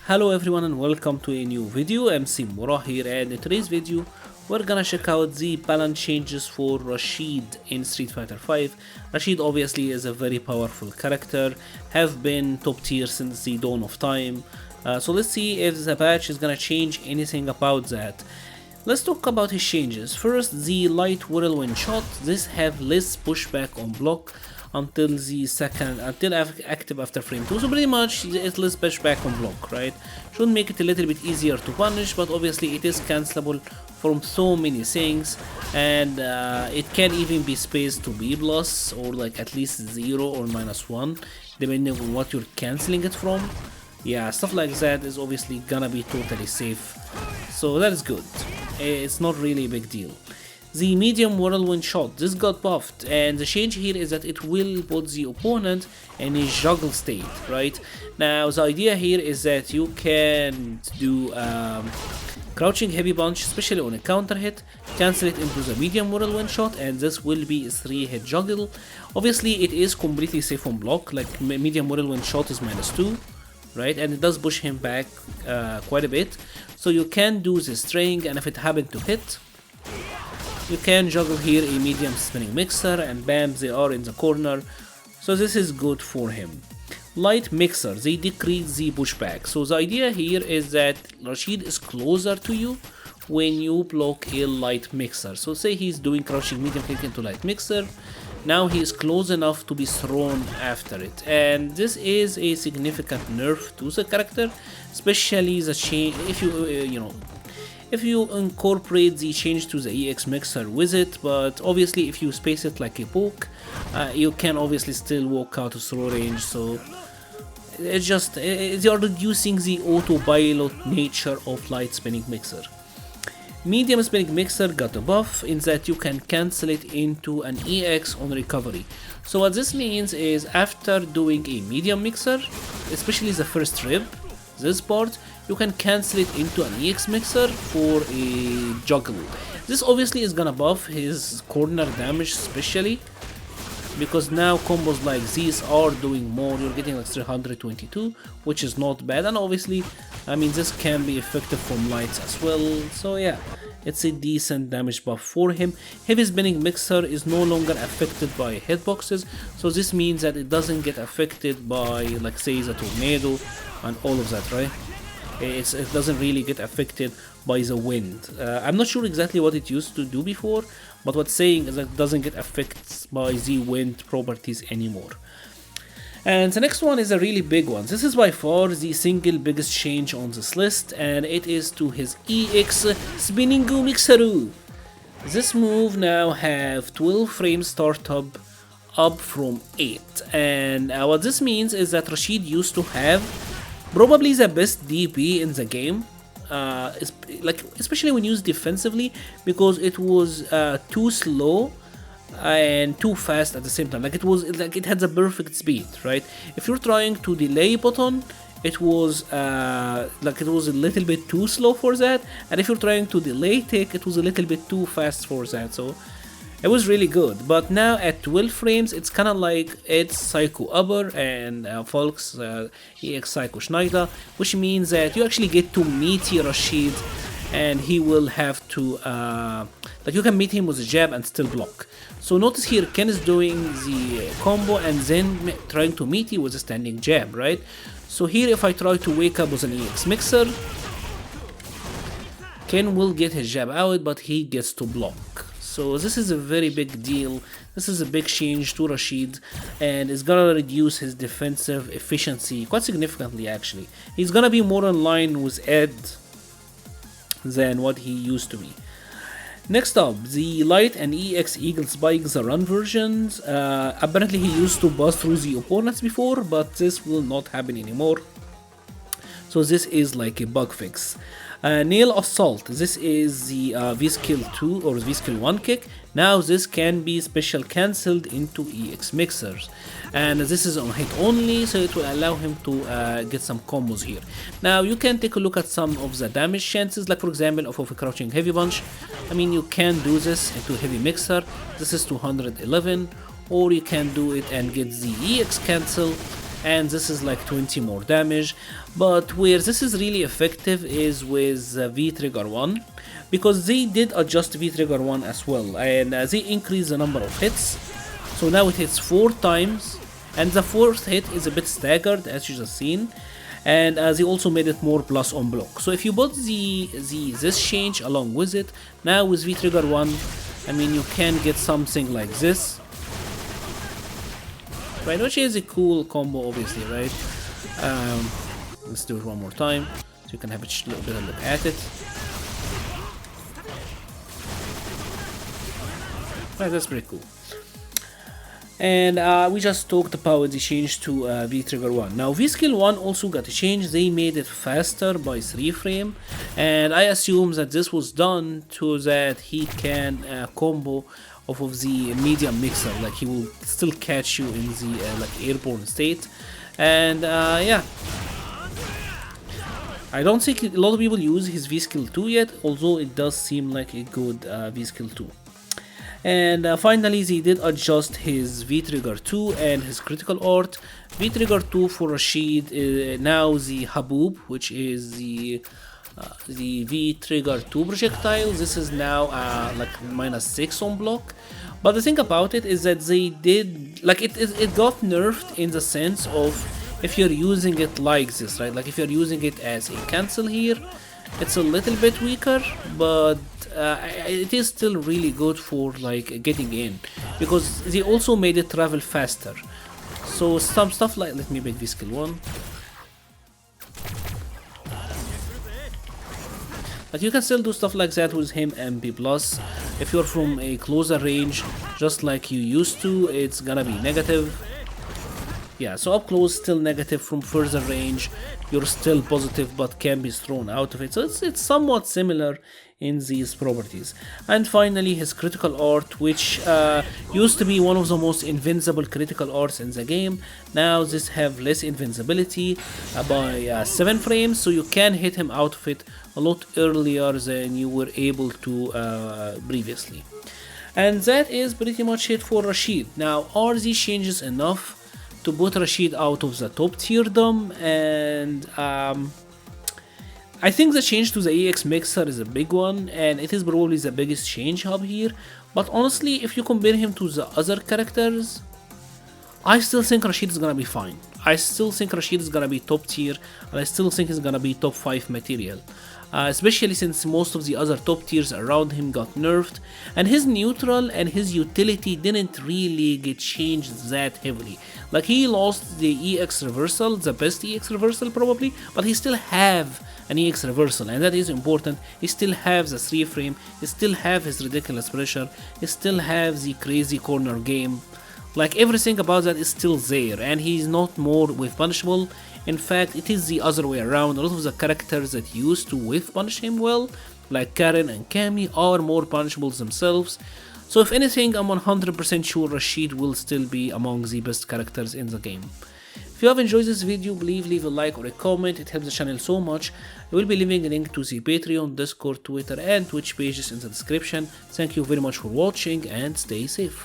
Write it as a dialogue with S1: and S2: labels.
S1: Hello everyone and welcome to a new video. MC-Mura here, and in today's video we're gonna check out the balance changes for Rashid in Street Fighter V. Rashid obviously is a very powerful character, have been top tier since the dawn of time. So let's see if the patch is gonna change anything about that. Let's talk about his changes. First, the light whirlwind shot. This have less pushback on block until active after frame 2, so pretty much it's less pushback on block, right? Should make it a little bit easier to punish, but obviously it is cancelable from so many things, and it can even be spaced to B plus or like at least 0 or -1 depending on what you're canceling it from. Yeah, stuff like that is obviously gonna be totally safe, so that is good. It's not really a big deal. The medium whirlwind shot, this got buffed, and the change here is that it will put the opponent in a juggle state, right? Now the idea here is that you can do crouching heavy punch, especially on a counter hit, cancel it into the medium whirlwind shot, and this will be a 3-hit juggle. Obviously it is completely safe on block, like medium whirlwind shot is -2, right? And it does push him back quite a bit, so you can do the string, and if it happened to hit, you can juggle here a medium spinning mixer, and bam, they are in the corner, so this is good for him. Light mixer, they decrease the pushback, so the idea here is that Rashid is closer to you when you block a light mixer. So say he's doing crouching medium kick into light mixer, now he is close enough to be thrown after it, and this is a significant nerf to the character, especially the change if if you incorporate the change to the EX mixer with it. But obviously if you space it like a poke, you can obviously still walk out of throw range, so it's just they are reducing the autopilot nature of light spinning mixer. Medium spinning mixer got a buff in that you can cancel it into an EX on recovery. So what this means is after doing a medium mixer, especially the first rib, this part, you can cancel it into an EX mixer for a juggle. This obviously is gonna buff his corner damage, especially because now combos like these are doing more. You're getting like 322, which is not bad, and obviously I mean this can be effective from lights as well, so yeah, it's a decent damage buff for him. Heavy spinning mixer is no longer affected by hitboxes, so this means that it doesn't get affected by, like, say, the tornado and all of that, right? It doesn't really get affected by the wind. I'm not sure exactly what it used to do before, but what's saying is that it doesn't get affected by the wind properties anymore. And the next one is a really big one. This is by far the single biggest change on this list, and it is to his EX Spinning Mixeru. This move now have 12 frame startup up from 8, and what this means is that Rashid used to have probably the best DP in the game, especially when used defensively, because it was too slow and too fast at the same time. It had the perfect speed, right? If you're trying to delay button, it was a little bit too slow for that, and if you're trying to delay tick, it was a little bit too fast for that. So it was really good. But now at 12 frames, it's kind of like it's Psycho Upper and Folks EX Psycho Schneider, which means that you actually get to meet Rashid, and he will have to you can meet him with a jab and still block. So notice here Ken is doing the combo and then trying to meet you with a standing jab, right? So here if I try to wake up with an EX mixer, Ken will get his jab out, but he gets to block. So this is a very big deal. This is a big change to Rashid, and it's gonna reduce his defensive efficiency quite significantly actually. He's gonna be more in line with Ed than what he used to be. Next up, the Light and EX Eagle Spike, the run versions. Apparently he used to bust through the opponents before, but this will not happen anymore. So this is like a bug fix. Nail Assault, this is the V-Skill 2 or V-Skill 1 kick. Now this can be special cancelled into EX mixers, and this is on hit only, so it will allow him to get some combos here. Now you can take a look at some of the damage chances, like for example of a crouching heavy punch. I mean, you can do this into heavy mixer, this is 211, or you can do it and get the EX cancel and this is like 20 more damage. But where this is really effective is with V trigger 1, because they did adjust V trigger 1 as well, and they increased the number of hits. So now it hits 4 times, and the 4th hit is a bit staggered, as you just seen. And they also made it more plus on block. So if you put this change along with it, now with V trigger 1, I mean, you can get something like this, right? Which is a cool combo, obviously, right? Let's do it one more time so you can have a little bit of look at it. Right, that's pretty cool. And we just talked about the change to V trigger 1. Now V skill 1 also got a change. They made it faster by 3 frame, and I assume that this was done so that he can combo off of the medium mixer, like he will still catch you in the like airborne state. And yeah, I don't think a lot of people use his V skill 2 yet, although it does seem like a good V skill 2. And finally, they did adjust his V trigger 2 and his critical art. V trigger 2 for Rashid, now the Haboob, which is the V trigger 2 projectile. This is now like -6 on block. But the thing about it is that they did, like, it got nerfed in the sense of if you're using it like this, right? Like if you're using it as a cancel here, it's a little bit weaker, but it is still really good for like getting in, because they also made it travel faster. So some stuff like, let me make V skill 1. But you can still do stuff like that with him and B+. If you're from a closer range, just like you used to, it's gonna be negative. Yeah, so up close still negative, from further range you're still positive but can be thrown out of it. So it's somewhat similar in these properties. And finally, his critical art, which used to be one of the most invincible critical arts in the game. Now this have less invincibility by 7 frames, so you can hit him out of it a lot earlier than you were able to previously. And that is pretty much it for Rashid. Now, are these changes enough to put Rashid out of the top tierdom? And I think the change to the EX mixer is a big one, and it is probably the biggest change hub here. But honestly, if you compare him to the other characters, I still think Rashid is gonna be fine. I still think Rashid is gonna be top tier, and I still think he's gonna be top 5 material. Especially since most of the other top tiers around him got nerfed, and his neutral and his utility didn't really get changed that heavily. Like, he lost the EX reversal, the best EX reversal probably, but he still have an EX reversal, and that is important. He still has the 3 frame, he still have his ridiculous pressure, he still have the crazy corner game. Like, everything about that is still there, and he's not more whiff punishable. In fact, it is the other way around. A lot of the characters that used to whiff punish him well, like Karen and Cammy, are more punishable themselves. So if anything, I'm 100% sure Rashid will still be among the best characters in the game. If you have enjoyed this video, please leave a like or a comment, it helps the channel so much. I will be leaving a link to the Patreon, Discord, Twitter and Twitch pages in the description. Thank you very much for watching and stay safe.